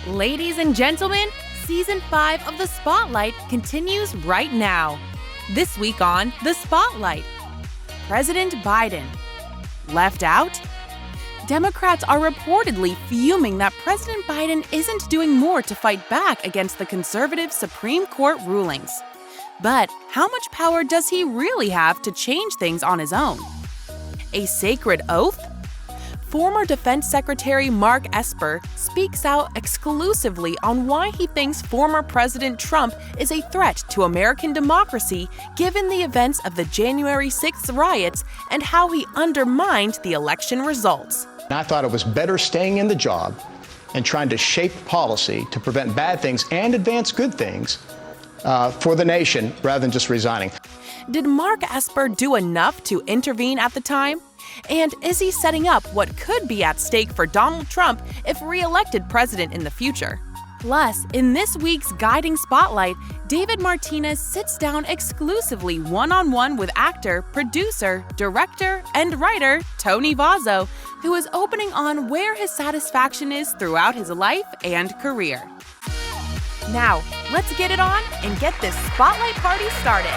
Ladies and gentlemen, Season 5 of The Spotlight continues right now. This week on The Spotlight, President Biden. Left out? Democrats are reportedly fuming that President Biden isn't doing more to fight back against the conservative Supreme Court rulings. But how much power does he really have to change things on his own? A sacred oath? Former Defense Secretary Mark Esper speaks out exclusively on why he thinks former President Trump is a threat to American democracy given the events of the January 6th riots and how he undermined the election results. I thought it was better staying in the job and trying to shape policy to prevent bad things and advance good things for the nation rather than just resigning. Did Mark Esper do enough to intervene at the time? And is he setting up what could be at stake for Donald Trump if re-elected president in the future? Plus, in this week's Guiding Spotlight, David Martinez sits down exclusively one-on-one with actor, producer, director, and writer Tony Vozzo, who is opening on where his satisfaction is throughout his life and career. Now, let's get it on and get this Spotlight party started.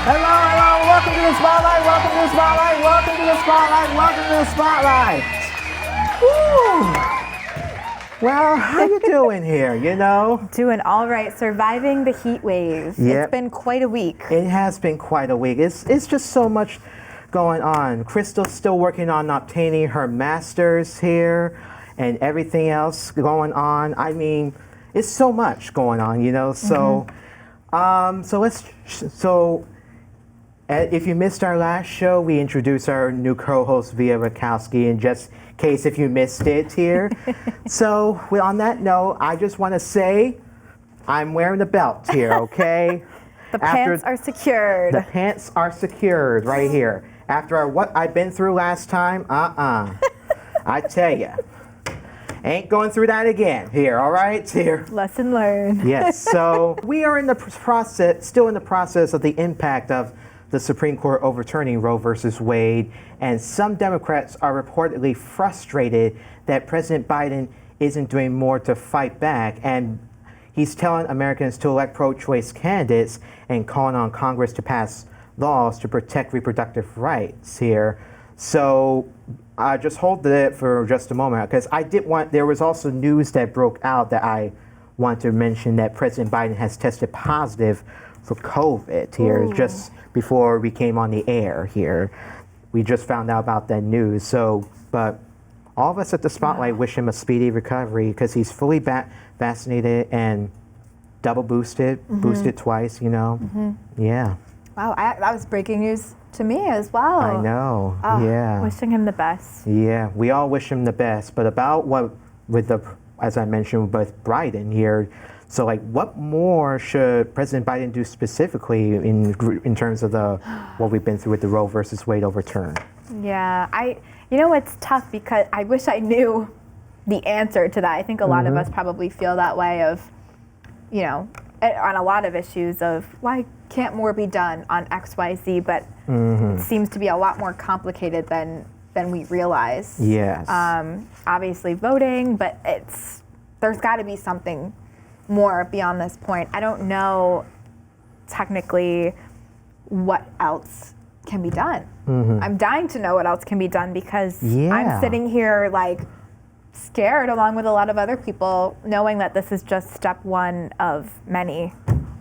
Hello, welcome to the Spotlight, welcome to the Spotlight, welcome to the Spotlight, welcome to the Spotlight. Woo! Well, how you doing here, you know? Doing all right, surviving the heat wave. Yep. It's been quite a week. It has been quite a week. It's just so much going on. Crystal's still working on obtaining her master's here and everything else going on. I mean, it's so much going on, you know? So, if you missed our last show, we introduced our new co-host, Via Rakowski, in just case if you missed it here. So, on that note, I just want to say I'm wearing the belt here, okay? The pants are secured. The pants are secured right here. After what I've been through last time, I tell you, ain't going through that again here, all right? Here. Lesson learned. Yes, so we are in the process, still in the process of the impact of the Supreme Court overturning Roe versus Wade, and some Democrats are reportedly frustrated that President Biden isn't doing more to fight back, and he's telling Americans to elect pro-choice candidates and calling on Congress to pass laws to protect reproductive rights here. So just hold it for just a moment, because there was also news that broke out that I want to mention that President Biden has tested positive for COVID here. Ooh. Just before we came on the air here. We just found out about that news. So, but all of us at the Spotlight wish him a speedy recovery because he's fully vaccinated and double boosted, boosted twice, you know. Yeah. Wow, that was breaking news to me as well. I know, yeah. Wishing him the best. Yeah, we all wish him the best. But about as I mentioned, with Biden here, so, what more should President Biden do specifically in terms of what we've been through with the Roe versus Wade overturn? Yeah, it's tough because I wish I knew the answer to that. I think a lot of us probably feel that way of, on a lot of issues of why can't more be done on X, Y, Z, but it seems to be a lot more complicated than we realize. Yes. Obviously voting, but there's got to be something more beyond this point. I don't know technically what else can be done. I'm dying to know what else can be done because I'm sitting here scared along with a lot of other people knowing that this is just step one of many.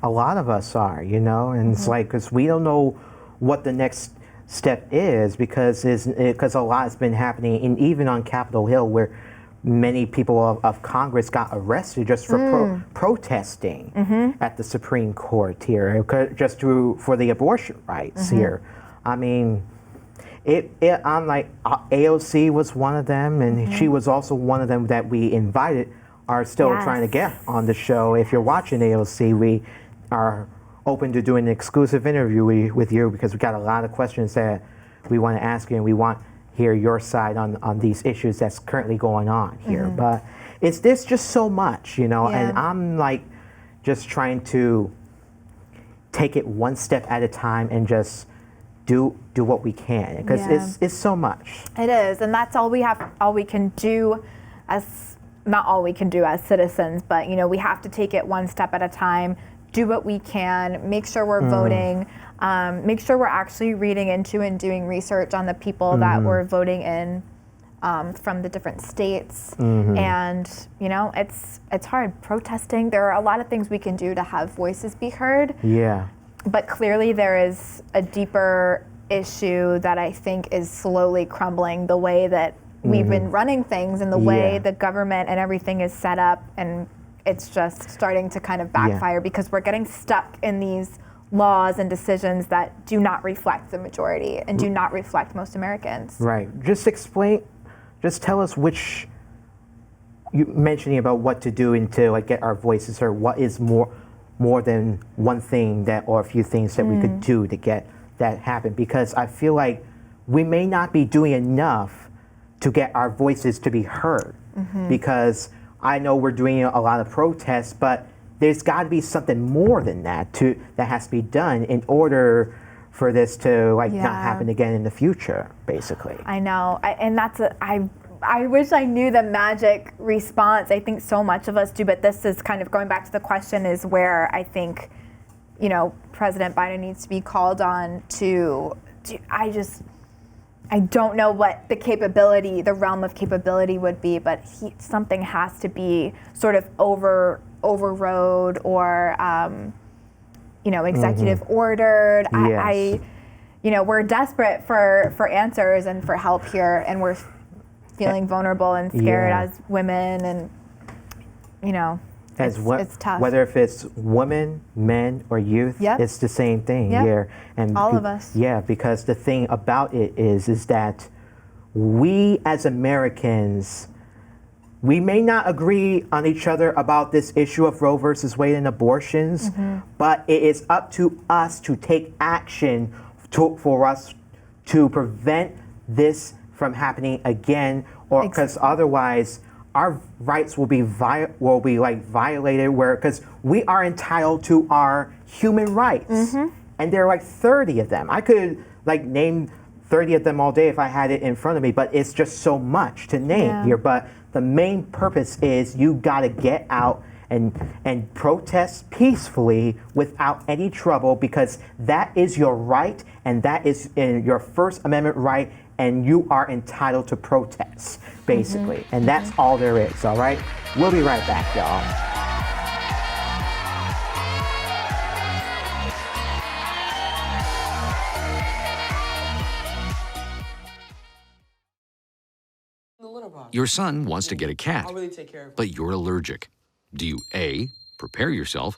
A lot of us are, and it's because we don't know what the next step is because a lot has been happening, and even on Capitol Hill where many people of Congress got arrested just for protesting at the Supreme Court here, just for the abortion rights here. I mean, I'm AOC was one of them, and she was also one of them that we invited, are still trying to get on the show. If you're watching AOC, we are open to doing an exclusive interview with you because we got a lot of questions that we want to ask you, and we want to hear your side on these issues that's currently going on here. But there's just so much, you know, and I'm like just trying to take it one step at a time and just do what we can, because it's so much. It is, and that's all we can do as, not all we can do as citizens, but you know, we have to take it one step at a time, do what we can, make sure we're voting, make sure we're actually reading into and doing research on the people that we're voting in from the different states. And you know, it's hard protesting. There are a lot of things we can do to have voices be heard. Yeah. But clearly there is a deeper issue that I think is slowly crumbling, the way that we've been running things and the way the government and everything is set up, and it's just starting to kind of backfire because we're getting stuck in these laws and decisions that do not reflect the majority and do not reflect most Americans. Right. Just tell us which, you mentioning about what to do and to like get our voices heard, what is more than one thing that, or a few things that we could do to get that happen, because I feel like we may not be doing enough to get our voices to be heard, because I know we're doing a lot of protests, but there's got to be something more than that that has to be done in order for this to not happen again in the future, basically. I know, I wish I knew the magic response. I think so much of us do, but this is kind of going back to the question, is where I think, you know, President Biden needs to be called on to I don't know what the realm of capability would be, but something has to be sort of overrode or, you know, executive ordered. Yes. You know, we're desperate for answers and for help here, and we're feeling vulnerable and scared as women, and you know, it's tough. Whether if it's women, men, or youth, it's the same thing here. And all of us. Yeah, because the thing about it is that we as Americans, we may not agree on each other about this issue of Roe versus Wade and abortions, but it is up to us to take action for us to prevent this from happening again, or because otherwise our rights will be violated. Because we are entitled to our human rights, and there are like 30 of them. I could name 30 of them all day if I had it in front of me, but it's just so much to name here. But the main purpose is you got to get out and protest peacefully without any trouble, because that is your right, and that is your First Amendment right, and you are entitled to protest, basically. And that's all there is, all right? We'll be right back, y'all. Your son wants to get a cat, I'll really take care of it. but you're allergic. Do you A, prepare yourself,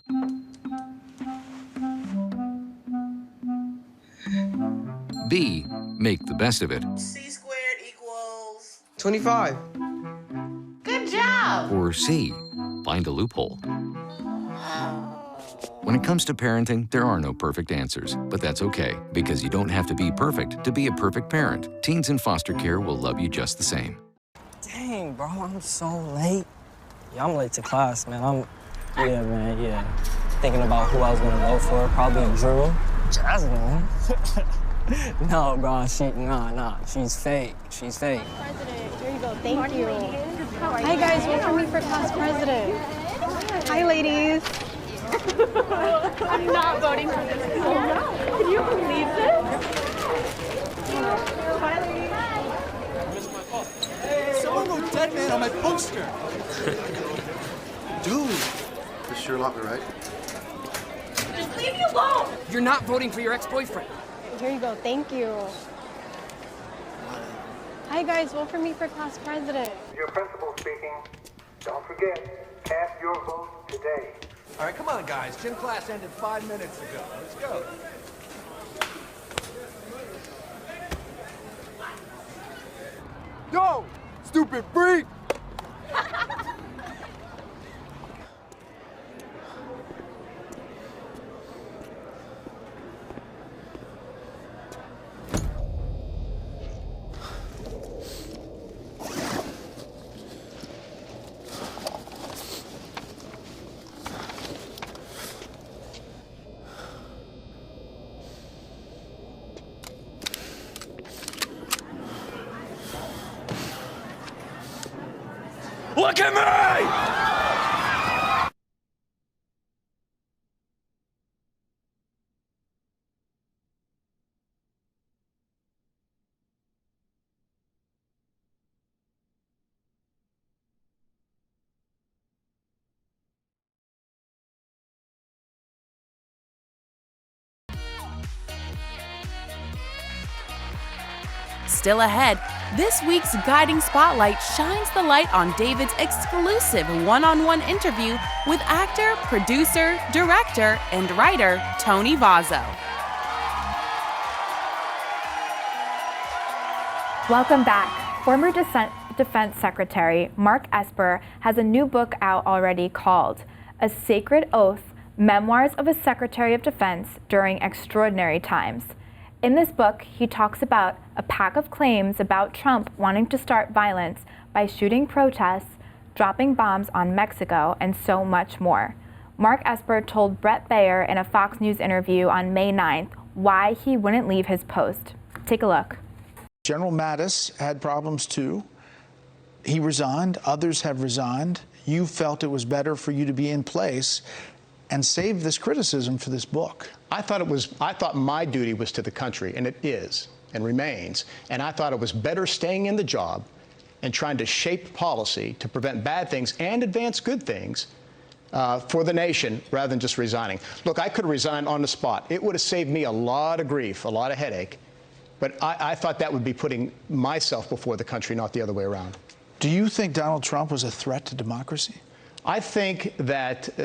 B, make the best of it, C squared equals 25. Good job! or C, find a loophole? When it comes to parenting, there are no perfect answers, but that's okay, because you don't have to be perfect to be a perfect parent. Teens in foster care will love you just the same. Dang, bro, I'm so late. Yeah, I'm late to class, man. Thinking about who I was gonna vote for, probably Drew. Jasmine. No, bro, she's fake. She's fake. President, here you go. Thank you. Hi guys, vote for me for class president. Hi ladies. I'm not voting for this. Oh no. Can you believe this? Bye ladies. Someone wrote dead man on my poster. Dude. This Sherlock, right? Just leave me alone. You're not voting for your ex-boyfriend. Here you go. Thank you. Hi guys, vote for me for class president. Your principal speaking. Don't forget, cast your vote today. All right, come on, guys. Gym class ended 5 minutes ago. Let's go. Yo, stupid freak! Look at me! Still ahead, this week's Guiding Spotlight shines the light on David's exclusive one-on-one interview with actor, producer, director, and writer Tony Vozzo. Welcome back. Former Defense Secretary Mark Esper has a new book out already called A Sacred Oath, Memoirs of a Secretary of Defense During Extraordinary Times. In this book, he talks about a pack of claims about Trump wanting to start violence by shooting protests, dropping bombs on Mexico, and so much more. Mark Esper told Bret Baier in a Fox News interview on May 9th why he wouldn't leave his post. Take a look. General Mattis had problems too. He resigned, others have resigned. You felt it was better for you to be in place and save this criticism for this book. I thought my duty was to the country, and it is and remains. And I thought it was better staying in the job and trying to shape policy to prevent bad things and advance good things for the nation rather than just resigning. Look, I could have resigned on the spot. It would have saved me a lot of grief, a lot of headache. But I thought that would be putting myself before the country, not the other way around. Do you think Donald Trump was a threat to democracy? I think that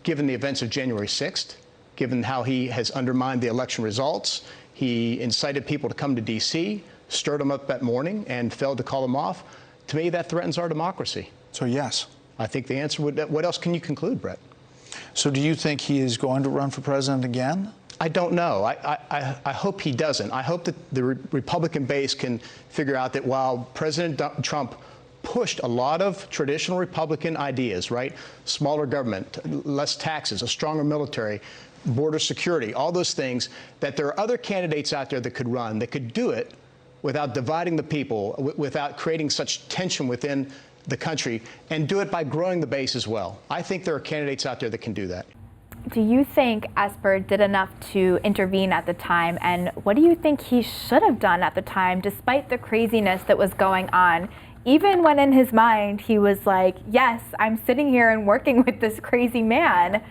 given the events of January 6th, given how he has undermined the election results, he incited people to come to D.C., stirred them up that morning, and failed to call them off. To me, that threatens our democracy. So yes. I think the answer would, what else can you conclude, Brett? So do you think he is going to run for president again? I don't know. I hope he doesn't. I hope that the Republican base can figure out that while President Trump pushed a lot of traditional Republican ideas, right? Smaller government, less taxes, a stronger military, border security, all those things, that there are other candidates out there that could run, that could do it without dividing the people, without creating such tension within the country, and do it by growing the base as well. I think there are candidates out there that can do that. Do you think Esper did enough to intervene at the time, and what do you think he should have done at the time, despite the craziness that was going on? Even when in his mind he was like, yes, I'm sitting here and working with this crazy man.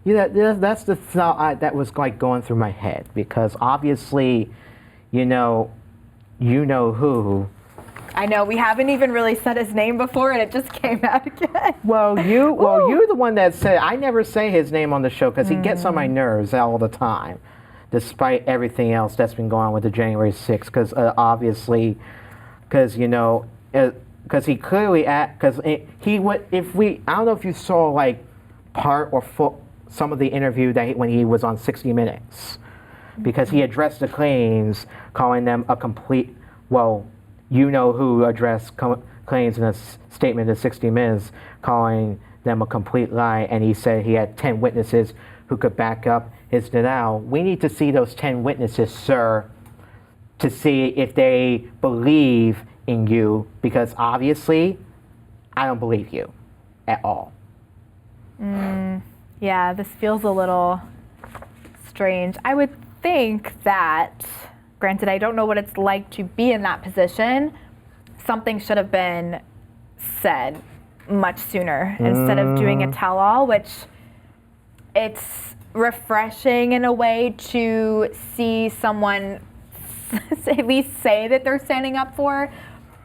Yeah, that's the thought that was like going through my head, because obviously, you know who. I know, we haven't even really said his name before and it just came out again. Well, you're the one that said, I never say his name on the show because he gets on my nerves all the time, despite everything else that's been going on with the January 6th, because obviously, because he clearly he would, I don't know if you saw like part or some of the interview that when he was on 60 Minutes, because he addressed the claims, calling them a complete, who addressed claims in a statement in 60 Minutes, calling them a complete lie, and he said he had 10 witnesses who could back up his denial. We need to see those 10 witnesses, sir, to see if they believe in you, because obviously, I don't believe you at all. Yeah, this feels a little strange. I would think that, granted, I don't know what it's like to be in that position, something should have been said much sooner instead of doing a tell-all, which it's refreshing in a way to see someone at least say that they're standing up for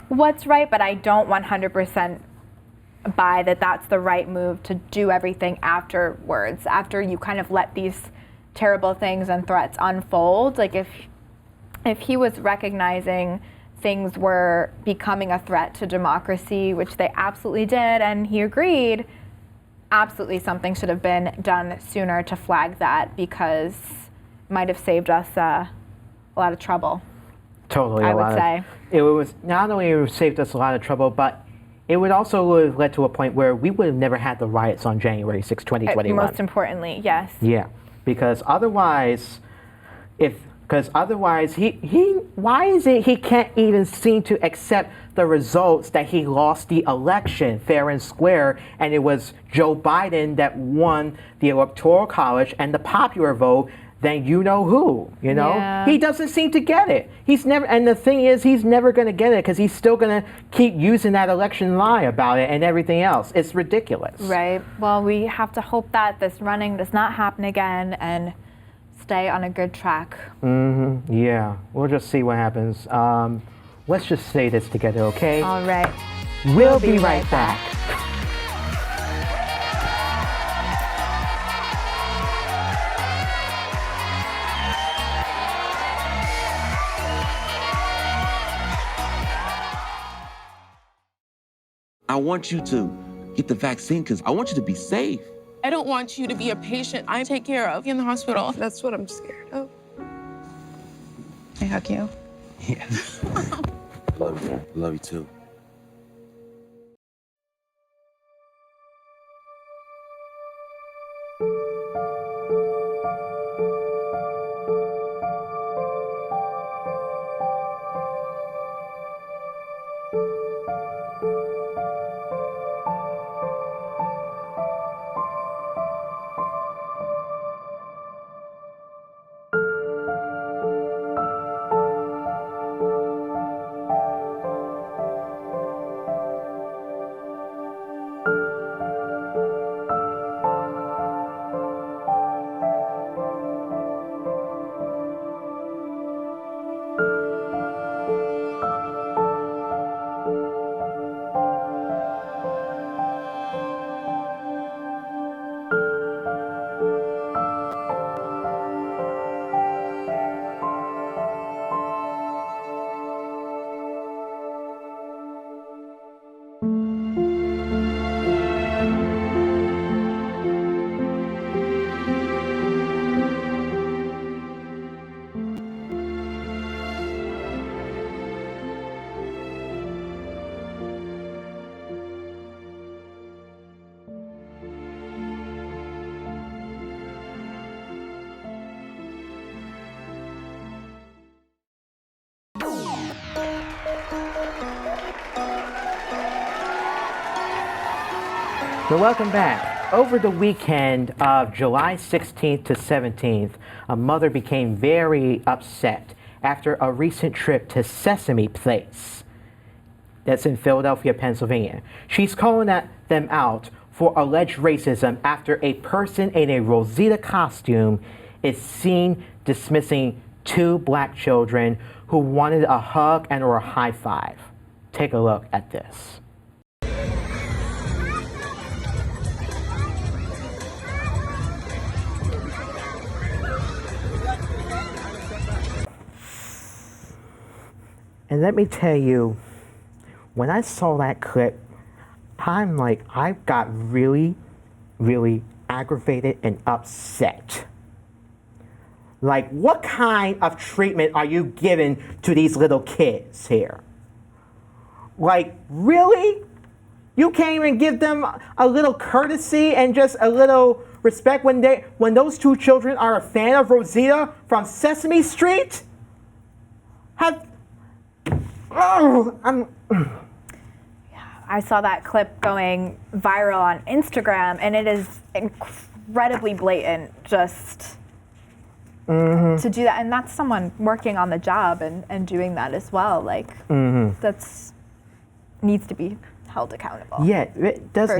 what's right, but I don't 100% buy that that's the right move to do everything afterwards, after you kind of let these terrible things and threats unfold. Like if he was recognizing things were becoming a threat to democracy, which they absolutely did, and he agreed, absolutely something should have been done sooner to flag that, because it might have saved us a lot of trouble. Totally, I would say. It was not only saved us a lot of trouble, but it would also have led to a point where we would have never had the riots on January 6, 2021. Most importantly, yes. Yeah, because otherwise, why is it he can't even seem to accept the results that he lost the election fair and square, and it was Joe Biden that won the Electoral College and the popular vote, then you know who, you know? Yeah. He doesn't seem to get it. He's never, and the thing is, he's never going to get it because he's still going to keep using that election lie about it and everything else. It's ridiculous. Right. Well, we have to hope that this running does not happen again and stay on a good track. Yeah, we'll just see what happens. Let's just say this together, okay? All right. We'll be right back. I want you to get the vaccine because I want you to be safe. I don't want you to be a patient I take care of in the hospital. That's what I'm scared of. I hug you. Yeah. Love you. Love you too. So welcome back. Over the weekend of July 16th to 17th, a mother became very upset after a recent trip to Sesame Place. That's in Philadelphia, Pennsylvania. She's calling them out for alleged racism after a person in a Rosita costume is seen dismissing two black children who wanted a hug and or a high five. Take a look at this. And let me tell you, when I saw that clip, I'm like, I got really, really aggravated and upset. Like, what kind of treatment are you giving to these little kids here? Like, really? You can't even give them a little courtesy and just a little respect when those two children are a fan of Rosita from Sesame Street? I saw that clip going viral on Instagram, and it is incredibly blatant just to do that. And that's someone working on the job and doing that as well. Like, that's needs to be held accountable. Yeah, it does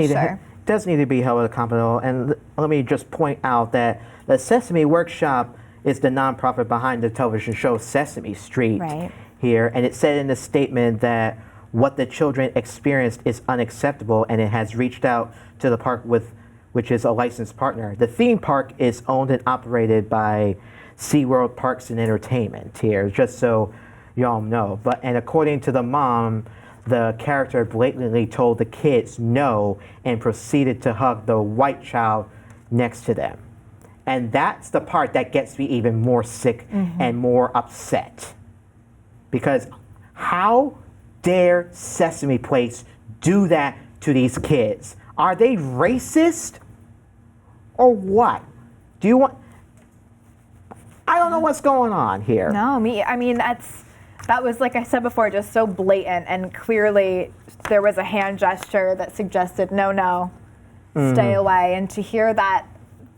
need to be held accountable. And let me just point out that the Sesame Workshop is the nonprofit behind the television show Sesame Street. Right. Here, and it said in the statement that what the children experienced is unacceptable, and it has reached out to the park which is a licensed partner. The theme park is owned and operated by SeaWorld Parks and Entertainment here, just so y'all know. And according to the mom, the character blatantly told the kids no and proceeded to hug the white child next to them. And that's the part that gets me even more sick and more upset. Because how dare Sesame Place do that to these kids? Are they racist or what? Do you want? I don't know what's going on here. No, I mean, that's that was, like I said before, just so blatant, and clearly there was a hand gesture that suggested, no, stay away. And to hear that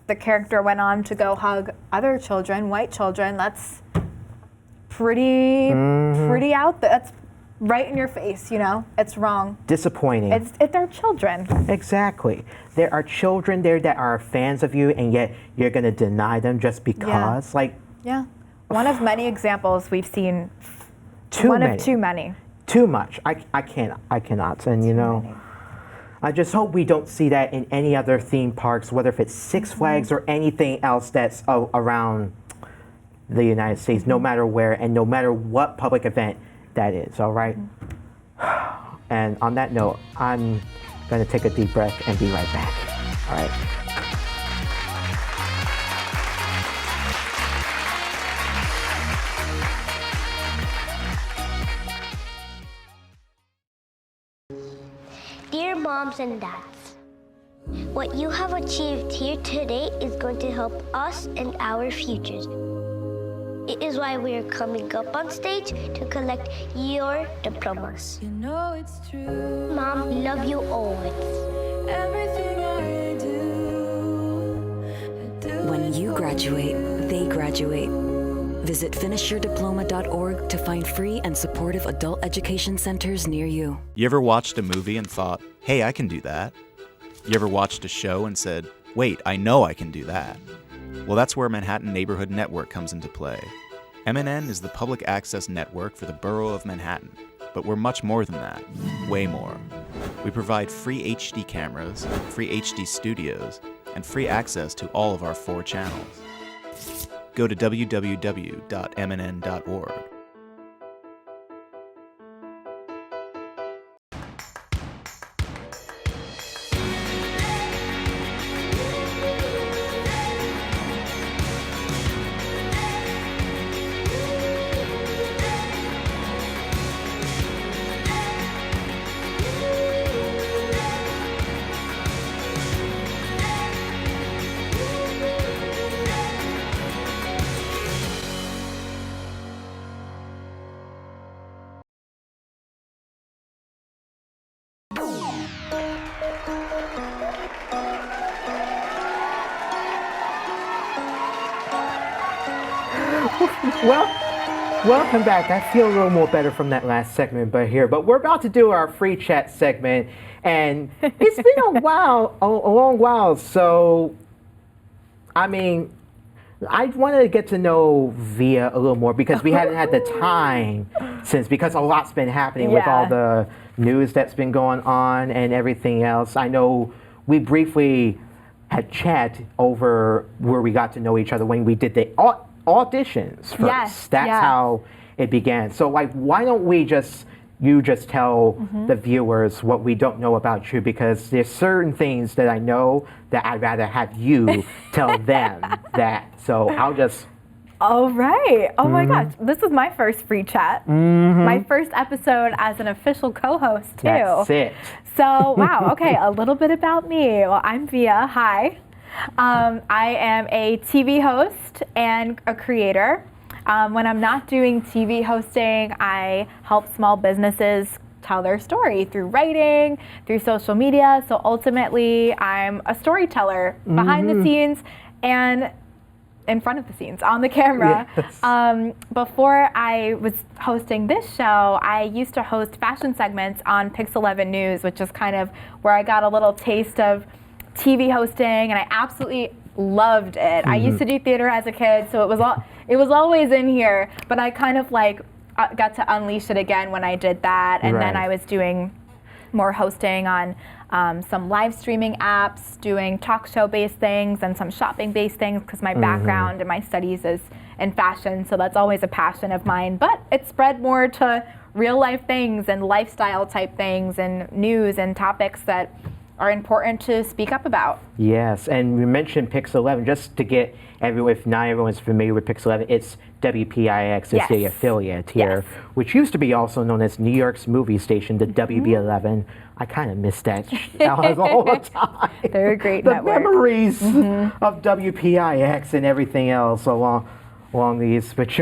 the character went on to go hug other children, white children, that's pretty out there. That's right in your face, It's wrong. Disappointing. They're children. Exactly. There are children there that are fans of you, and yet you're going to deny them just because. Yeah. One of many examples we've seen. Too One many. of too many. Too much. I cannot. And I just hope we don't see that in any other theme parks, whether if it's Six Flags or anything else that's around the United States, no matter where and no matter what public event that is, all right? And on that note, I'm going to take a deep breath and be right back, all right? Dear moms and dads, what you have achieved here today is going to help us and our futures. It is why we are coming up on stage to collect your diplomas. You know it's true. Mom, we love you always. Everything I do. When you graduate, they graduate. Visit finishyourdiploma.org to find free and supportive adult education centers near you. You ever watched a movie and thought, hey, I can do that? You ever watched a show and said, wait, I know I can do that? Well, that's where Manhattan Neighborhood Network comes into play. MNN is the public access network for the borough of Manhattan, but we're much more than that, way more. We provide free HD cameras, free HD studios, and free access to all of our 4 channels. Go to www.mnn.org. Well, welcome back. I feel a little more better from that last segment, but we're about to do our free chat segment, and it's been a long while. So, I mean, I wanted to get to know Via a little more because we hadn't had the time because a lot's been happening with all the news that's been going on and everything else. I know we briefly had chat over where we got to know each other when we did the auditions first. Yes, that's how it began. So why don't you just tell the viewers what we don't know about you, because there's certain things that I know that I'd rather have you tell them that. So I'll just... All right. Oh my gosh. This is my first free chat. My first episode as an official co-host too. That's it. So, wow. Okay. A little bit about me. Well, I'm Via. Hi. I am a TV host and a creator. When I'm not doing TV hosting, I help small businesses tell their story through writing, through social media. So ultimately, I'm a storyteller behind the scenes and in front of the scenes, on the camera. Yes. Before I was hosting this show, I used to host fashion segments on Pix 11 News, which is kind of where I got a little taste of TV hosting, and I absolutely loved it. I used to do theater as a kid, so it was always in here, but I kind of got to unleash it again when I did that, and then I was doing more hosting on some live streaming apps, doing talk show based things and some shopping based things, because my background and my studies is in fashion, so that's always a passion of mine, but it spread more to real life things and lifestyle type things and news and topics that are important to speak up about. Yes, and we mentioned Pix 11, just to get everyone, if not everyone's familiar with Pix 11, it's WPIX, it's the affiliate here, which used to be also known as New York's movie station, the WB11. I kind of miss that all the time. They're a great the network. Memories of WPIX and everything else along these, but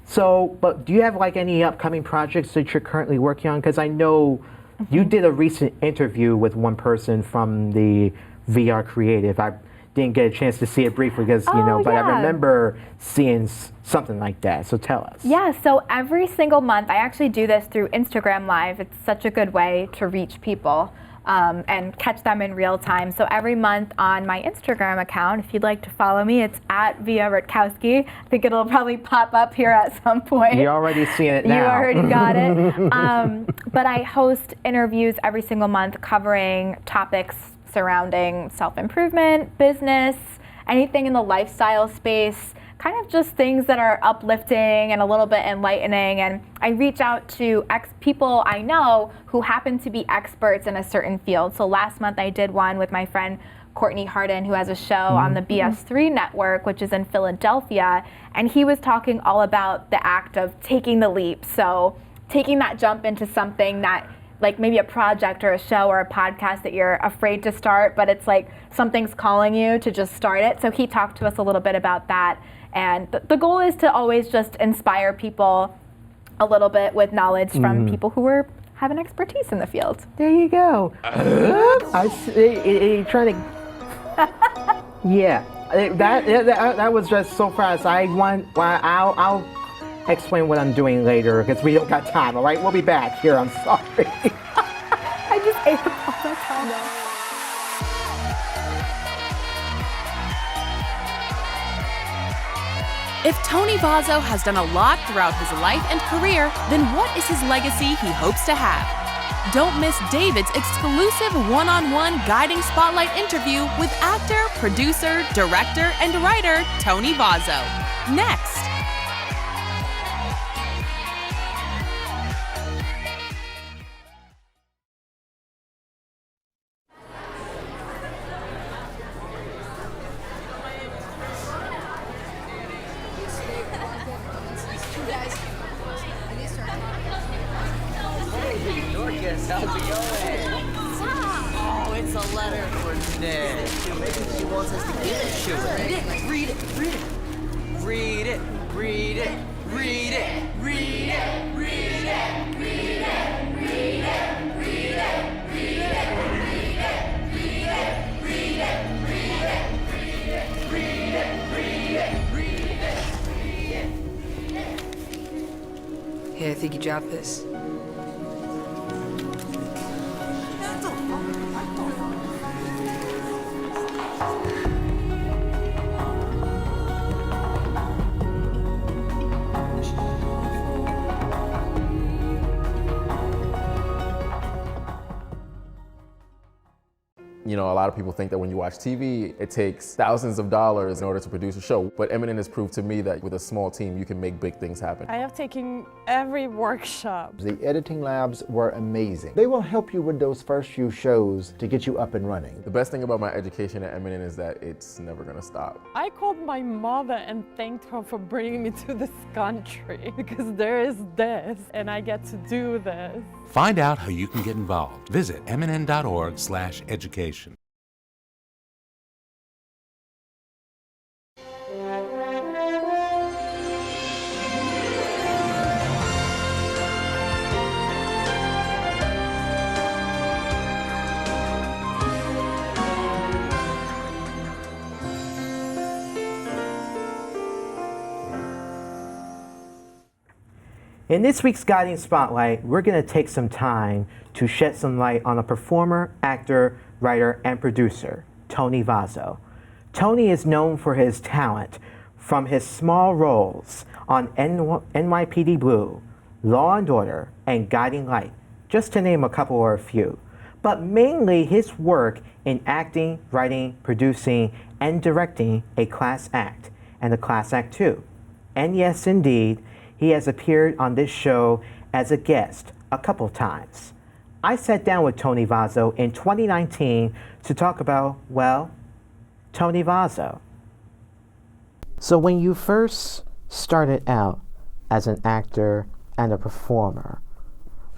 So, but do you have like any upcoming projects that you're currently working on? Because I know you did a recent interview with one person from the VR Creative. I didn't get a chance to see it briefly because, but I remember seeing something like that. So tell us. Yeah, so every single month, I actually do this through Instagram Live. It's such a good way to reach people and catch them in real time. So every month on my Instagram account, if you'd like to follow me, it's at Via Rutkowski. I think it'll probably pop up here at some point. You're already seeing it now. You already got it. But I host interviews every single month covering topics surrounding self-improvement, business, anything in the lifestyle space, kind of just things that are uplifting and a little bit enlightening. And I reach out to people I know who happen to be experts in a certain field. So last month I did one with my friend Courtney Harden, who has a show on the BS3 network, which is in Philadelphia. And he was talking all about the act of taking the leap. So taking that jump into something that, like maybe a project or a show or a podcast that you're afraid to start, but it's like something's calling you to just start it. So he talked to us a little bit about that. And the goal is to always just inspire people a little bit with knowledge from people who have an expertise in the field. There you go. I see, trying to. Yeah, that was just so fast. I'll explain what I'm doing later because we don't got time. All right, we'll be back here. I'm sorry. I just ate up all the time now. If Tony Vozzo has done a lot throughout his life and career, then what is his legacy he hopes to have? Don't miss David's exclusive one-on-one guiding spotlight interview with actor, producer, director, and writer Tony Vozzo. Next. How's it going? Oh, it's a letter for Ned. Maybe she wants us to give it to her. Read it. Read it. Read it. Read it. Read it. Read it. Read it. Read it. Read it. Read it. Read it. Read it. Read it. Read it. Read it. Read it. Read it. Read it. Hey, I think you dropped this. You know, a lot of people think that when you watch TV, it takes thousands of dollars in order to produce a show. But Eminem has proved to me that with a small team, you can make big things happen. I have taken every workshop. The editing labs were amazing. They will help you with those first few shows to get you up and running. The best thing about my education at Eminem is that it's never gonna stop. I called my mother and thanked her for bringing me to this country because there is this and I get to do this. Find out how you can get involved. Visit mnn.org/education. In this week's Guiding Spotlight, we're going to take some time to shed some light on a performer, actor, writer, and producer, Tony Vozzo. Tony is known for his talent from his small roles on NYPD Blue, Law & Order, and Guiding Light, just to name a couple or a few. But mainly his work in acting, writing, producing, and directing a class act, and a class act 2. And yes, indeed, he has appeared on this show as a guest a couple times. I sat down with Tony Vozzo in 2019 to talk about, well, Tony Vozzo. So when you first started out as an actor and a performer,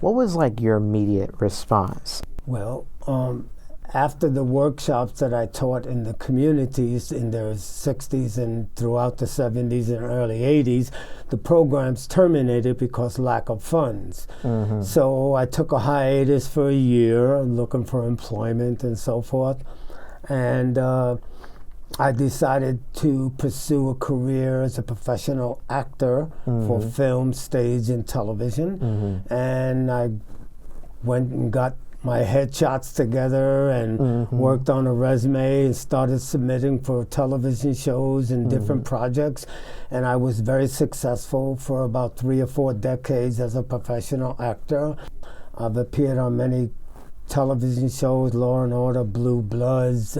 what was like your immediate response? Well, after the workshops that I taught in the communities in the 60s and throughout the 70s and early 80s, the programs terminated because lack of funds. So I took a hiatus for a year looking for employment and so forth. And I decided to pursue a career as a professional actor for film, stage, and television. And I went and got my headshots together and worked on a resume and started submitting for television shows and different projects. And I was very successful for about 3 or 4 decades as a professional actor. I've appeared on many television shows, Law and Order, Blue Bloods,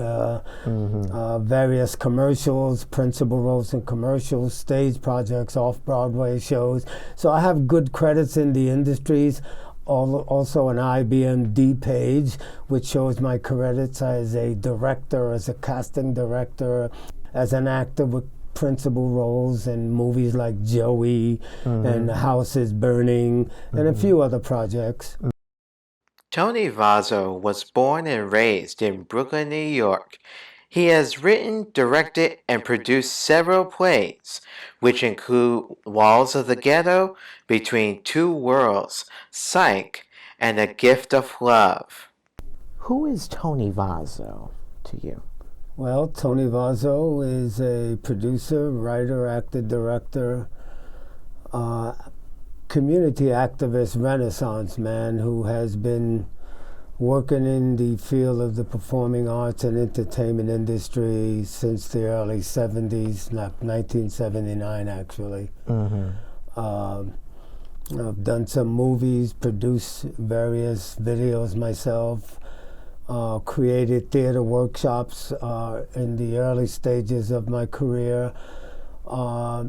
various commercials, principal roles in commercials, stage projects, off-Broadway shows. So I have good credits in the industries. Also an IBMD page, which shows my credits as a director, as a casting director, as an actor with principal roles in movies like Joey and The House is Burning and a few other projects. Tony Vozzo was born and raised in Brooklyn, New York. He has written, directed, and produced several plays, which include Walls of the Ghetto, Between Two Worlds, Psych, and The Gift of Love. Who is Tony Vozzo to you? Well, Tony Vozzo is a producer, writer, actor, director, community activist, Renaissance man who has been working in the field of the performing arts and entertainment industry since the early 70s, 1979 actually. I've done some movies, produced various videos myself, created theater workshops in the early stages of my career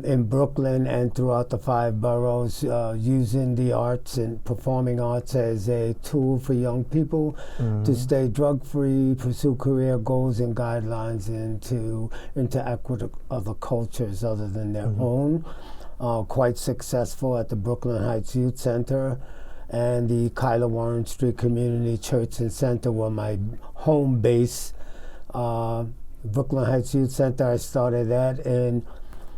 in Brooklyn and throughout the 5 boroughs, using the arts and performing arts as a tool for young people to stay drug-free, pursue career goals and guidelines, and to interact with other cultures other than their own. Quite successful at the Brooklyn Heights Youth Center and the Kyla Warren Street Community Church and Center were my home base. Brooklyn Heights Youth Center, I started that in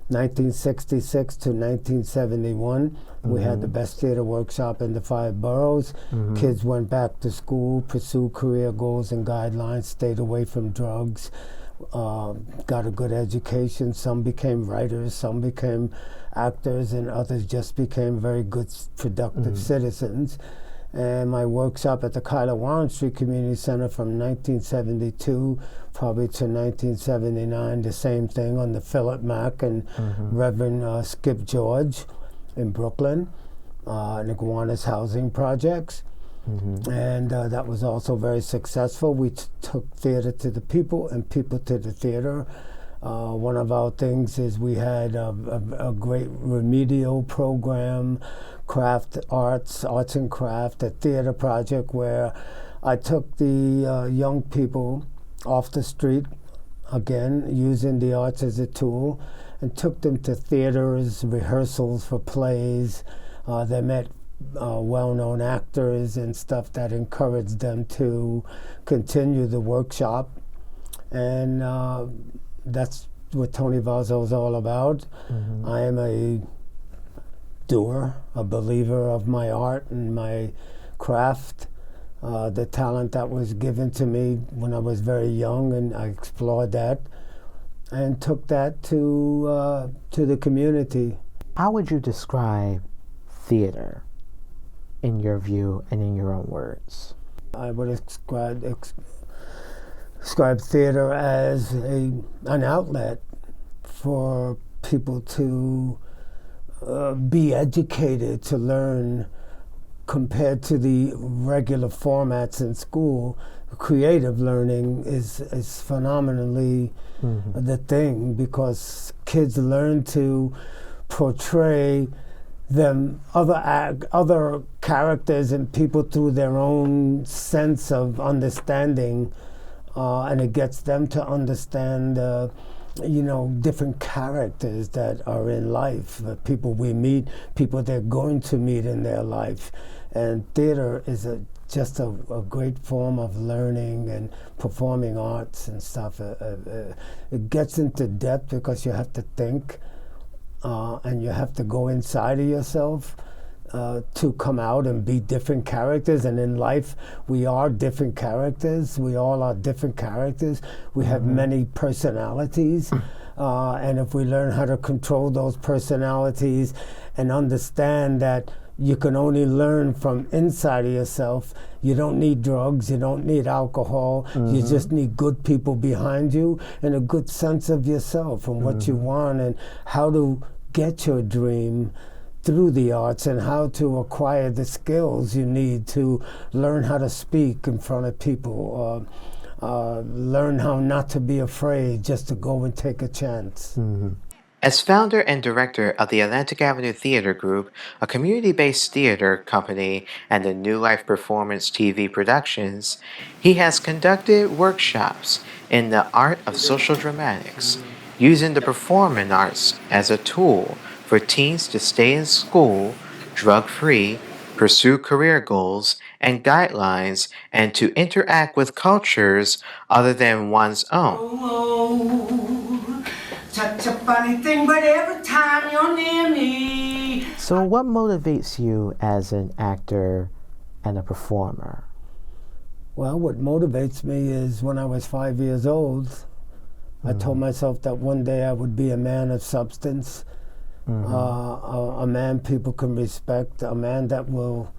1966 to 1971. We had the best theater workshop in the 5 boroughs. Kids went back to school, pursued career goals and guidelines, stayed away from drugs, got a good education. Some became writers, some became actors, and others just became very good, productive citizens. And my workshop at the Kyla Warren Street Community Center from 1972 probably to 1979, the same thing on the Philip Mack and Reverend Skip George in Brooklyn, and Iguanas Housing Projects. And that was also very successful. We took theater to the people and people to the theater. One of our things is we had a great remedial program, arts and craft, a theater project where I took the young people off the street, again, using the arts as a tool, and took them to theaters, rehearsals for plays. They met well-known actors and stuff that encouraged them to continue the workshop. And that's what Tony Vozzo is all about. I am a doer, a believer of my art and my craft, the talent that was given to me when I was very young, and I explored that and took that to the community. How would you describe theater in your view and in your own words? I would describe theater as an outlet for people to be educated, to learn. Compared to the regular formats in school, creative learning is phenomenally the thing, because kids learn to portray other characters and people through their own sense of understanding, and it gets them to understand different characters that are in life, people we meet, people they're going to meet in their life. And theater is just a great form of learning and performing arts and stuff. It gets into depth because you have to think and you have to go inside of yourself to come out and be different characters. And in life, we are different characters. We all are different characters. We have many personalities. And if we learn how to control those personalities and understand that you can only learn from inside of yourself. You don't need drugs, you don't need alcohol, you just need good people behind you and a good sense of yourself and what you want and how to get your dream through the arts and how to acquire the skills you need to learn how to speak in front of people, learn how not to be afraid, just to go and take a chance. As founder and director of the Atlantic Avenue Theater Group, a community-based theater company and the New Life Performance TV Productions, he has conducted workshops in the art of social dramatics, using the performing arts as a tool for teens to stay in school, drug-free, pursue career goals and guidelines, and to interact with cultures other than one's own. Such a funny thing, but every time you're near me. So what motivates you as an actor and a performer? Well, what motivates me is when I was 5 years old, I told myself that one day I would be a man of substance, a man people can respect, a man that will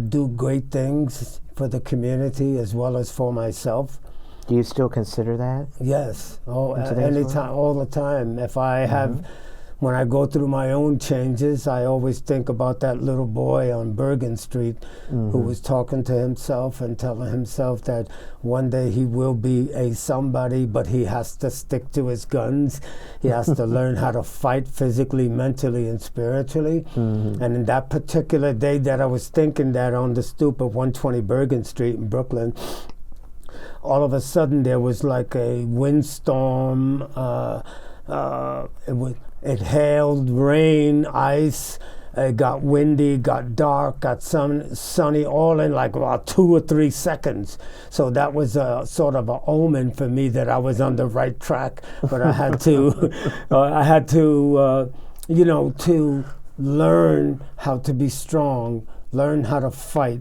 do great things for the community as well as for myself. Do you still consider that? Yes, anytime, all the time. If I have, when I go through my own changes, I always think about that little boy on Bergen Street who was talking to himself and telling himself that one day he will be a somebody, but he has to stick to his guns. He has to learn how to fight physically, mentally, and spiritually. And in that particular day that I was thinking that on the stoop of 120 Bergen Street in Brooklyn, all of a sudden there was like a windstorm. It hailed, rain, ice. It got windy, got dark, got sunny, all in like about 2 or 3 seconds. So that was a sort of an omen for me that I was on the right track. But I had to, to learn how to be strong, learn how to fight,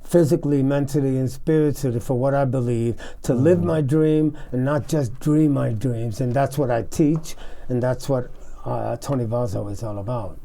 physically, mentally, and spiritually for what I believe, to live my dream and not just dream my dreams. And that's what I teach, and that's what Tony Vozzo is all about.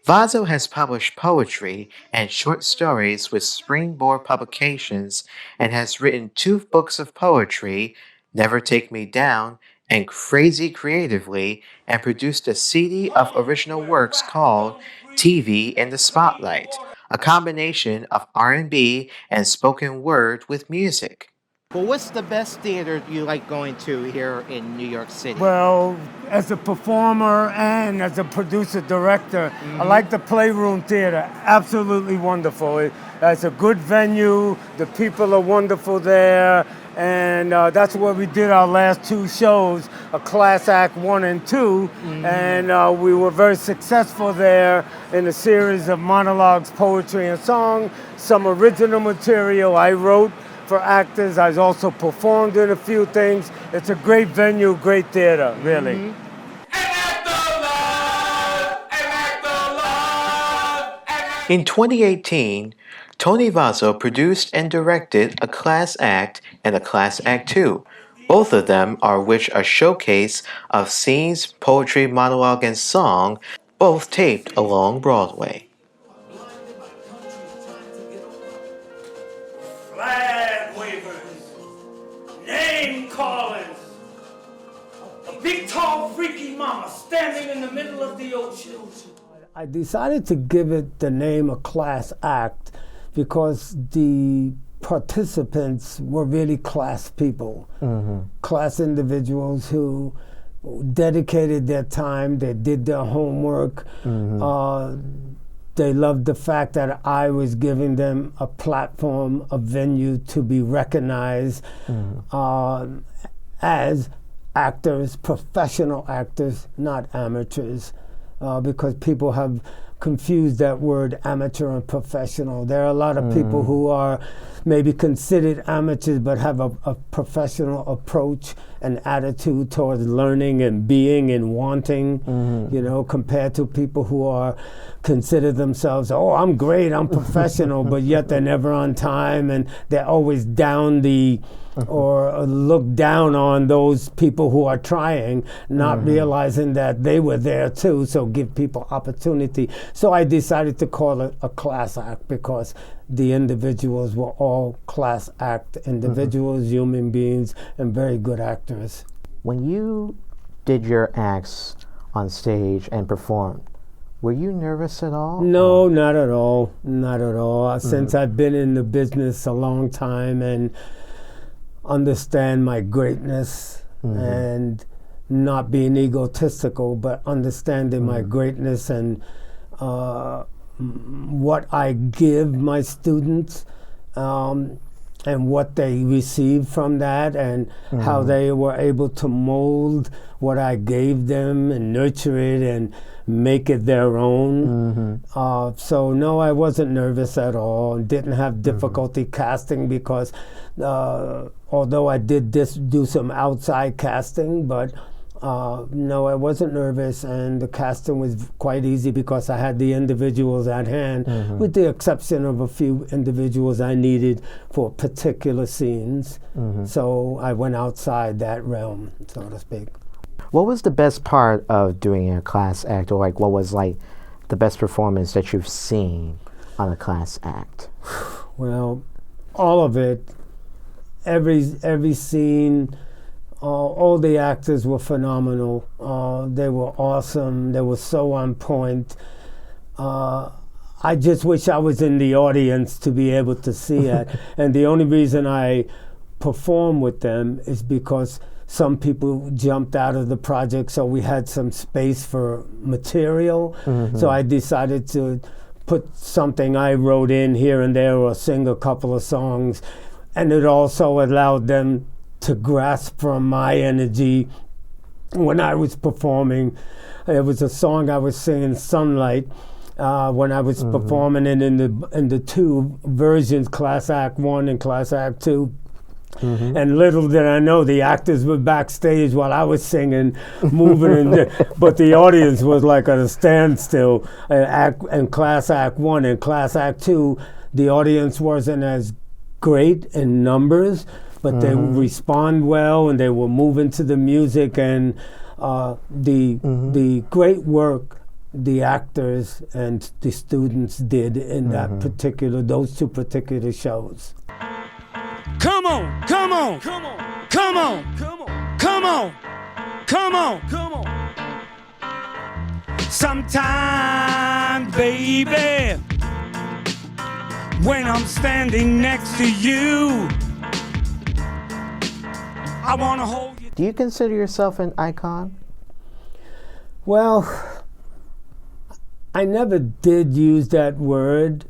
Vozzo has published poetry and short stories with Springboard Publications and has written 2 books of poetry, Never Take Me Down and Crazy Creatively, and produced a CD of original works called TV in the Spotlight, a combination of R&B and spoken word with music. Well, what's the best theater you like going to here in New York City? Well, as a performer and as a producer-director, I like the Playroom Theater. Absolutely wonderful. It's a good venue. The people are wonderful there. And that's where we did our last 2 shows, a Class Act 1 and 2. And we were very successful there in a series of monologues, poetry, and song. Some original material I wrote for actors. I also performed in a few things. It's a great venue, great theater, really. In 2018, Tony Vozzo produced and directed a Class Act and a Class Act 2. Both of them are which a showcase of scenes, poetry, monologue, and song, both taped along Broadway. Flag wavers, name callers, a big tall freaky mama standing in the middle of the ocean. I decided to give it the name a Class Act because the participants were really class people, class individuals who dedicated their time, they did their homework, they loved the fact that I was giving them a platform, a venue to be recognized as actors, professional actors, not amateurs. Because people have confuse that word amateur and professional. There are a lot of people who are maybe considered amateurs but have a professional approach and attitude towards learning and being and wanting, you know, compared to people who are consider themselves, oh, I'm great, I'm professional, but yet they're never on time and they're always down the or look down on those people who are trying, not realizing that they were there too, so give people opportunity. So I decided to call it a class act because the individuals were all class act individuals, human beings, and very good actors. When you did your acts on stage and performed, were you nervous at all? No, not at all. Not at all. Since I've been in the business a long time and understand my greatness and not being egotistical, but understanding my greatness and what I give my students and what they receive from that and how they were able to mold what I gave them and nurture it and make it their own. So no, I wasn't nervous at all and didn't have difficulty casting because although I did do some outside casting, but no, I wasn't nervous, and the casting was quite easy because I had the individuals at hand, with the exception of a few individuals I needed for particular scenes. So I went outside that realm, so to speak. What was the best part of doing a class act, or like what was like the best performance that you've seen on a class act? Well, all of it, every scene. All the actors were phenomenal. They were awesome. They were so on point. I just wish I was in the audience to be able to see it. And the only reason I perform with them is because some people jumped out of the project, so we had some space for material. So I decided to put something I wrote in here and there or sing a couple of songs. And it also allowed them to grasp from my energy when I was performing. It was a song I was singing, Sunlight, when I was performing it in the two versions, Class Act 1 and Class Act 2. And little did I know the actors were backstage while I was singing, moving, but the audience was like at a standstill. And Class Act 1 and Class Act 2, the audience wasn't as great in numbers, but they would respond well and they were moving to the music and the great work the actors and the students did in those two particular shows. Come on, come on, come on, come on, come on, come on, come on, come on. Sometime, baby, when I'm standing next to you, I want to hold you. Do you consider yourself an icon? Well, I never did use that word.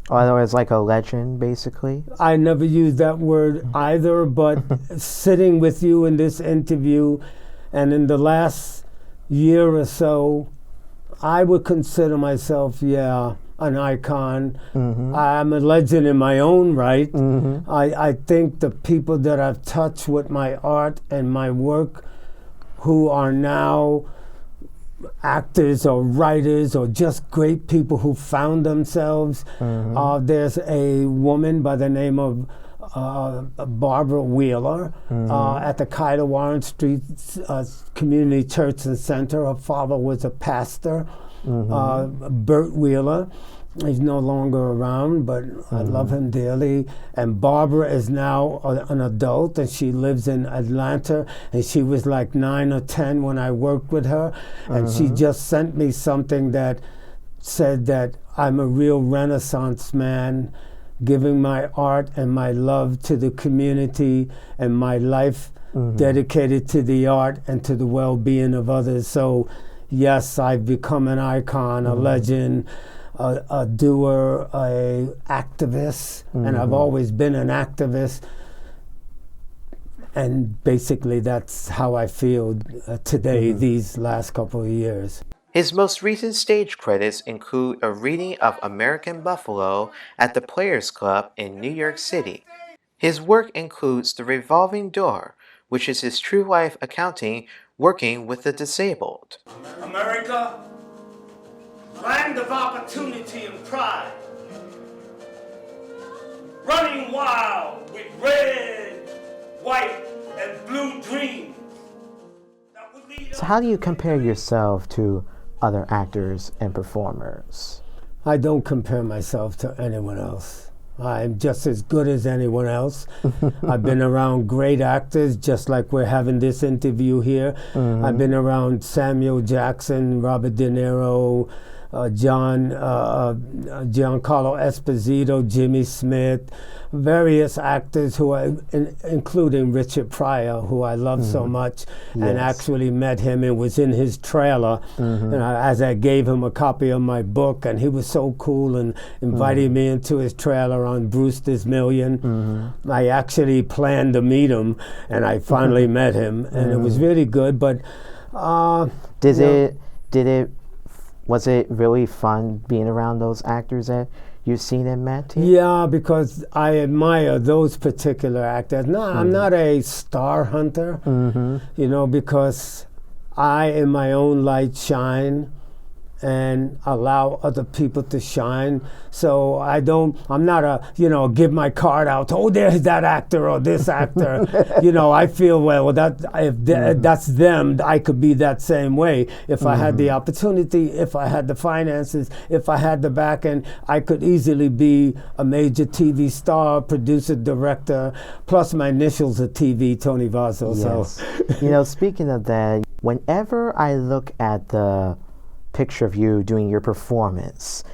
Although it's like a legend, basically? I never used that word either, but sitting with you in this interview and in the last year or so, I would consider myself, an icon. I'm a legend in my own right. I think the people that I've touched with my art and my work who are now actors or writers or just great people who found themselves. There's a woman by the name of Barbara Wheeler at the Kyle Warren Street Community Church and Center. Her father was a pastor, Bert Wheeler. He's no longer around, but I love him dearly. And Barbara is now an adult, and she lives in Atlanta. And she was like 9 or 10 when I worked with her. And she just sent me something that said that I'm a real Renaissance man, giving my art and my love to the community and my life dedicated to the art and to the well-being of others. So, yes, I've become an icon, a legend, a doer, a activist, and I've always been an activist. And basically that's how I feel today, these last couple of years. His most recent stage credits include a reading of American Buffalo at the Players Club in New York City. His work includes The Revolving Door, which is his true life accounting working with the disabled. America, land of opportunity and pride, running wild with red, white, and blue dreams. So how do you compare yourself to other actors and performers? I don't compare myself to anyone else. I'm just as good as anyone else. I've been around great actors, just like we're having this interview here. I've been around Samuel Jackson, Robert De Niro, Giancarlo Esposito, Jimmy Smith, various actors who I, including Richard Pryor, who I love so much, and actually met him and was in his trailer. And as I gave him a copy of my book, and he was so cool and invited me into his trailer on Brewster's Million. I actually planned to meet him, and I finally met him, and it was really good. But was it really fun being around those actors that you've seen and met? Yeah, because I admire those particular actors. No, I'm not a star hunter, you know, because I, in my own light, shine and allow other people to shine. So I'm not a, give my card out, oh, there's that actor or this actor. I feel, well, if that's them, I could be that same way. If I had the opportunity, if I had the finances, if I had the back end, I could easily be a major TV star, producer, director, plus my initials are TV, Tony Vozzo. Yes. So. Speaking of that, whenever I look at the picture of you doing your performance,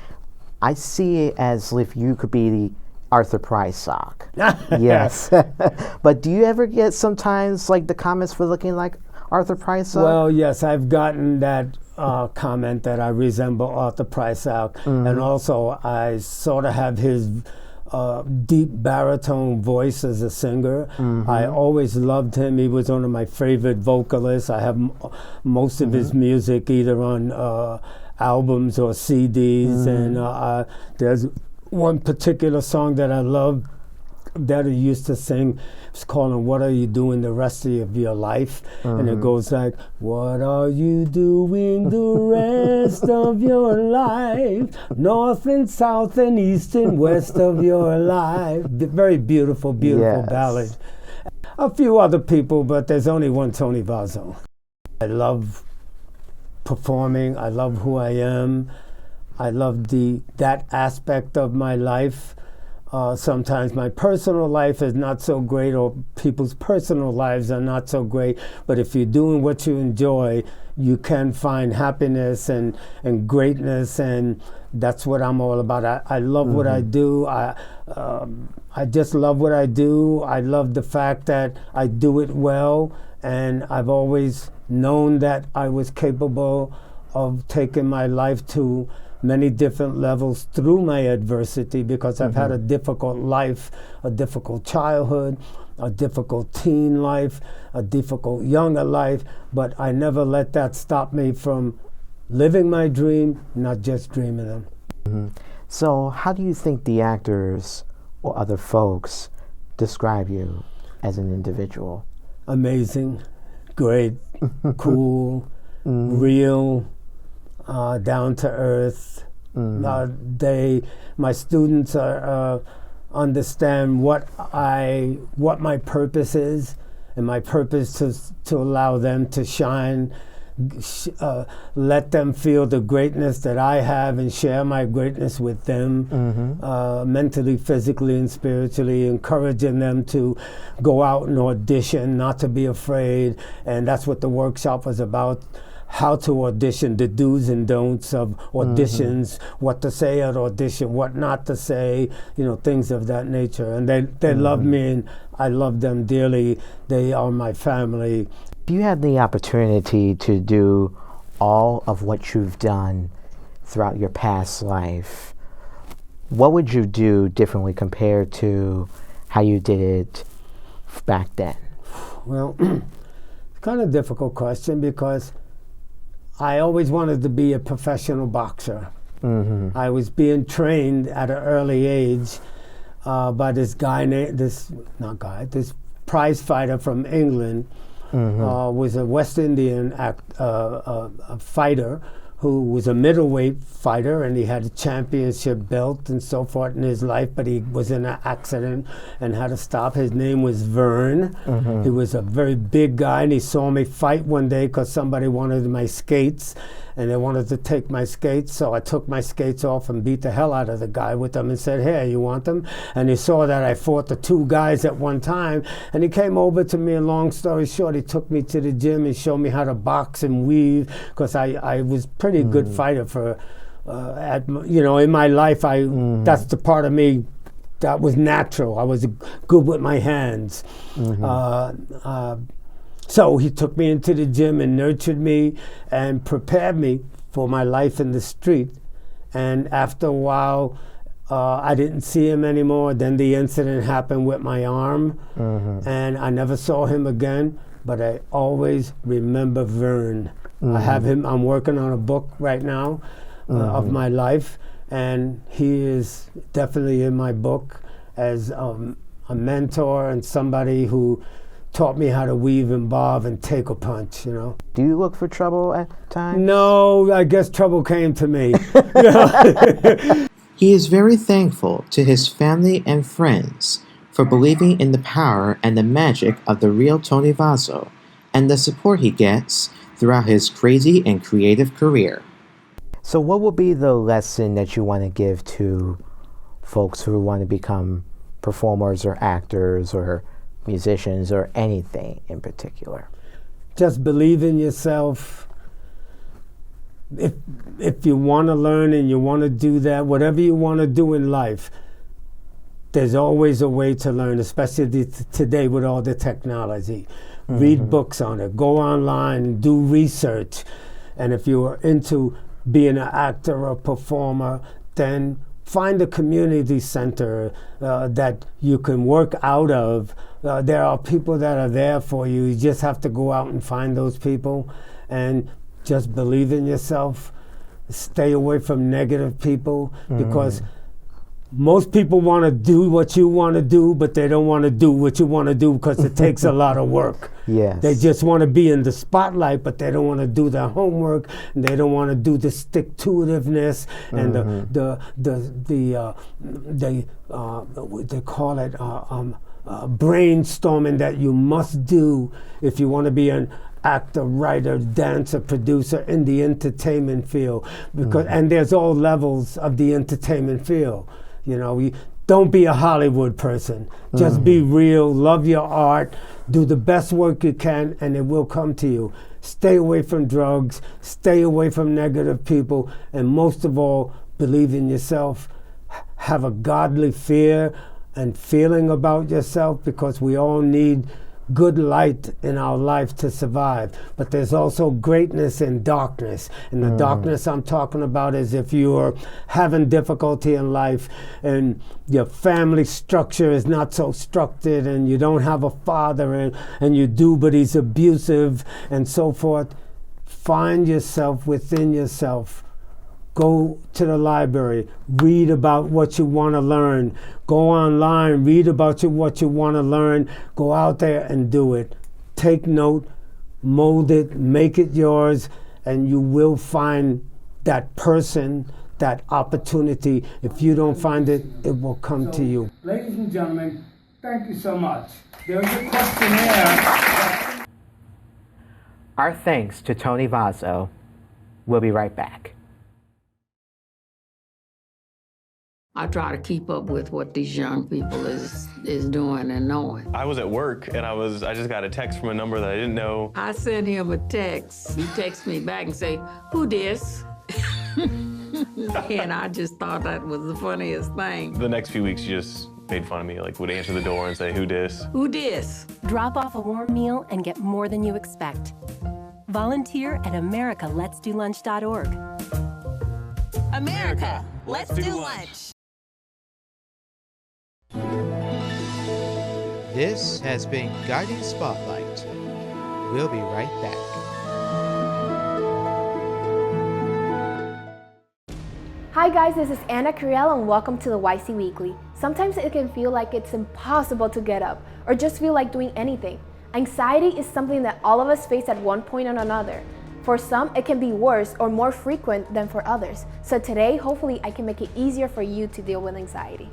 I see it as if you could be the Arthur Prysock. Yes. But do you ever get sometimes like the comments for looking like Arthur Prysock? Well, yes, I've gotten that comment that I resemble Arthur Prysock, and also I sort of have his deep baritone voice as a singer. I always loved him. He was one of my favorite vocalists. I have most of his music either on albums or CDs, and there's one particular song that I love that he used to sing. It's called "What Are You Doing the Rest of Your Life?" And it goes like, "What are you doing the rest of your life? North and south and east and west of your life." Very beautiful, beautiful ballad. A few other people, but there's only one Tony Vozzo. I love performing. I love who I am. I love that aspect of my life. Sometimes my personal life is not so great, or people's personal lives are not so great, but if you're doing what you enjoy, you can find happiness and greatness, and that's what I'm all about. I love what I do. I just love what I do. I love the fact that I do it well, and I've always known that I was capable of taking my life to many different levels through my adversity, because I've had a difficult life, a difficult childhood, a difficult teen life, a difficult younger life, but I never let that stop me from living my dream, not just dreaming them. So how do you think the actors or other folks describe you as an individual? Amazing, great, cool, real, down to earth. My students understand what my purpose is, and my purpose to allow them to shine, let them feel the greatness that I have, and share my greatness with them, mentally, physically, and spiritually, encouraging them to go out and audition, not to be afraid. And that's what the workshop was about. How to audition, the do's and don'ts of auditions, what to say at audition, what not to say, things of that nature. And they love me, and I love them dearly. They are my family. If you had the opportunity to do all of what you've done throughout your past life, what would you do differently compared to how you did it back then? Well, it's kind of a difficult question, because I always wanted to be a professional boxer. I was being trained at an early age by this prize fighter from England. Was a West Indian a fighter who was a middleweight fighter, and he had a championship belt and so forth in his life, but he was in an accident and had to stop. His name was Vern. He was a very big guy, and he saw me fight one day because somebody wanted my skates, and they wanted to take my skates, so I took my skates off and beat the hell out of the guy with them and said, "Hey, you want them?" And he saw that I fought the two guys at one time, and he came over to me, and long story short, he took me to the gym and showed me how to box and weave, because I was pretty good fighter for, in my life, that's the part of me that was natural. I was good with my hands. So he took me into the gym and nurtured me and prepared me for my life in the street. And after a while, I didn't see him anymore. Then the incident happened with my arm, and I never saw him again, but I always remember Vern. I have him, I'm working on a book right now of my life, and he is definitely in my book as a mentor and somebody who taught me how to weave and bob and take a punch, Do you look for trouble at times? No, I guess trouble came to me. He is very thankful to his family and friends for believing in the power and the magic of the real Tony Vozzo and the support he gets throughout his crazy and creative career. So what will be the lesson that you want to give to folks who want to become performers or actors or musicians or anything in particular? Just believe in yourself. If you want to learn and you want to do that, whatever you want to do in life, there's always a way to learn, especially today with all the technology. Read books on it, go online and do research. And if you are into being an actor or performer, then find a community center that you can work out of. There are people that are there for you. You just have to go out and find those people and just believe in yourself. Stay away from negative people, because most people want to do what you want to do, but they don't want to do what you want to do because it takes a lot of work. Yes. They just want to be in the spotlight, but they don't want to do their homework, and they don't want to do the stick-to-itiveness and they call it brainstorming that you must do if you want to be an actor, writer, dancer, producer in the entertainment field. Because and there's all levels of the entertainment field. Don't be a Hollywood person. Just be real, love your art, do the best work you can, and it will come to you. Stay away from drugs, stay away from negative people, and most of all, believe in yourself. Have a godly fear and feeling about yourself, because we all need good light in our life to survive. But there's also greatness in darkness. And the darkness I'm talking about is if you're having difficulty in life and your family structure is not so structured and you don't have a father and you do, but he's abusive and so forth. Find yourself within yourself. Go to the library, read about what you want to learn. Go online, read about what you want to learn. Go out there and do it. Take note, mold it, make it yours, and you will find that person, that opportunity. If you don't find it, it will come to you. Ladies and gentlemen, thank you so much. There's a questionnaire. Our thanks to Tony Vozzo. We'll be right back. I try to keep up with what these young people is doing and knowing. I was at work and I just got a text from a number that I didn't know. I sent him a text. He texts me back and say, "Who dis?" And I just thought that was the funniest thing. The next few weeks, you just made fun of me, like would answer the door and say, "Who dis?" Who dis? Drop off a warm meal and get more than you expect. Volunteer at AmericaLet'sDoLunch.org. America, let's do lunch. This has been Guiding Spotlight. We'll be right back. Hi guys, this is Anna Curiel and welcome to the YC Weekly. Sometimes it can feel like it's impossible to get up or just feel like doing anything. Anxiety is something that all of us face at one point or another. For some, it can be worse or more frequent than for others. So today, hopefully I can make it easier for you to deal with anxiety.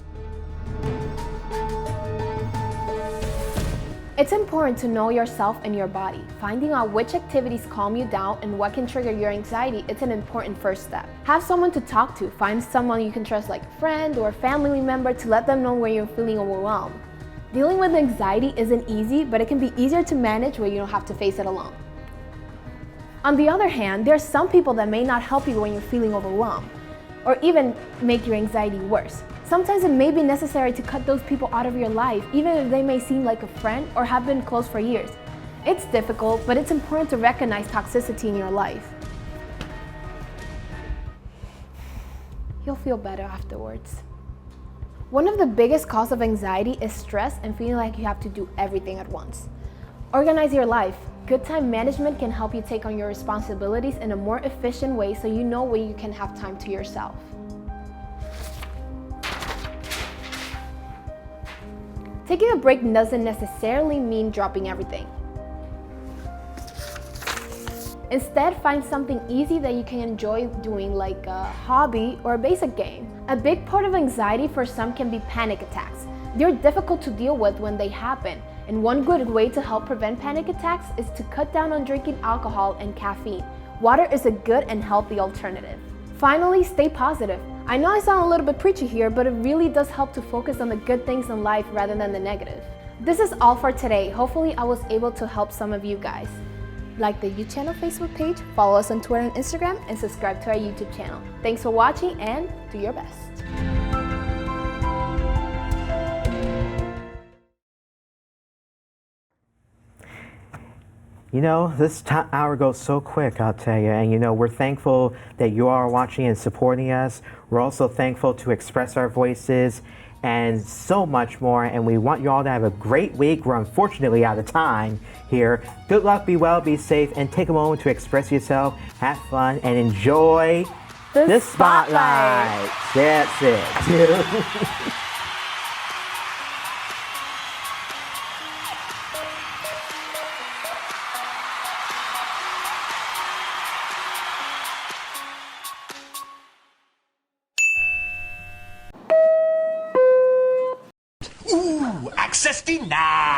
It's important to know yourself and your body. Finding out which activities calm you down and what can trigger your anxiety is an important first step. Have someone to talk to. Find someone you can trust like a friend or a family member to let them know when you're feeling overwhelmed. Dealing with anxiety isn't easy, but it can be easier to manage when you don't have to face it alone. On the other hand, there are some people that may not help you when you're feeling overwhelmed, or even make your anxiety worse. Sometimes it may be necessary to cut those people out of your life, even if they may seem like a friend or have been close for years. It's difficult, but it's important to recognize toxicity in your life. You'll feel better afterwards. One of the biggest causes of anxiety is stress and feeling like you have to do everything at once. Organize your life. Good time management can help you take on your responsibilities in a more efficient way so you know when you can have time to yourself. Taking a break doesn't necessarily mean dropping everything. Instead, find something easy that you can enjoy doing, like a hobby or a basic game. A big part of anxiety for some can be panic attacks. They're difficult to deal with when they happen, and one good way to help prevent panic attacks is to cut down on drinking alcohol and caffeine. Water is a good and healthy alternative. Finally, stay positive. I know I sound a little bit preachy here, but it really does help to focus on the good things in life rather than the negative. This is all for today. Hopefully I was able to help some of you guys. Like the U-Channel Facebook page, follow us on Twitter and Instagram, and subscribe to our YouTube channel. Thanks for watching and do your best. You know, this hour goes so quick, I'll tell you. And you know, we're thankful that you are watching and supporting us. We're also thankful to express our voices and so much more. And we want you all to have a great week. We're unfortunately out of time here. Good luck, be well, be safe, and take a moment to express yourself, have fun, and enjoy the spotlight. That's it. Access denied.